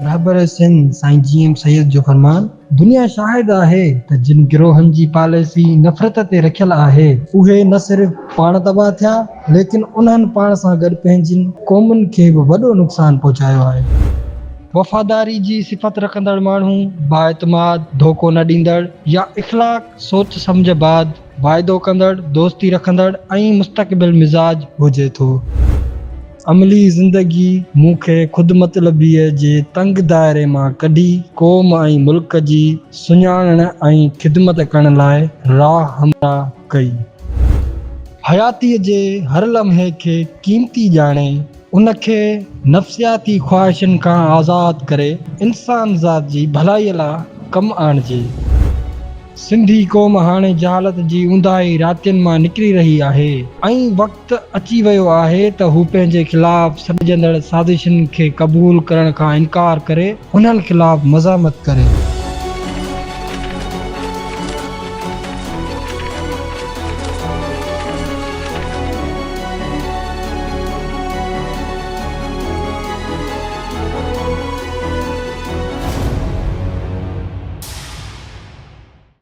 रहबर सिंध साईं जीएम सैयद जो फरमान दुनिया शाहिद आहे त जिन गिरोहनि जी पॉलिसी नफ़रत ते रखियल आहे उहे न सिर्फ़ पाण तबाह थिया लेकिन उन्हनि पाण सां गॾु पंहिंजिन क़ौमुनि खे बि वॾो नुक़सान पहुचायो आहे। वफ़ादारी जी सिफ़त रखंदड़ माण्हू बाएतमाद, धोखो न ॾींदड़ या इख़लाक़ सोच सम्झ बाद वाइदो कंदड़, दोस्ती रखंदड़ ऐं मुस्तक़बिल मिज़ाज हुजे थो। अमली ज़िंदगी मूंखे ख़ुदि मतलबीअ जे तंग दायरे मां कढी क़ौम ऐं मुल्क जी सुञाणण ऐं ख़िदमत करण लाइ राह हमराह कई। हयातीअ जे हर लम्हे खे क़ीमती ॼाणे उनखे नफ़्सियाती ख़्वाहिशनि खां आज़ाद करे इंसान ज़ात जी भलाईअ लाइ कमु आणिजे। सिंधी क़ौम हाणे जहालत जी ऊंदाही रातियुनि मां निकिरी रही आहे ऐं वक़्तु अची वियो आहे त हू पंहिंजे ख़िलाफ़ सॾजंदड़ साज़िशुनि खे क़बूल करण खां इनकार करे उन्हनि ख़िलाफ़ मज़ामत करे।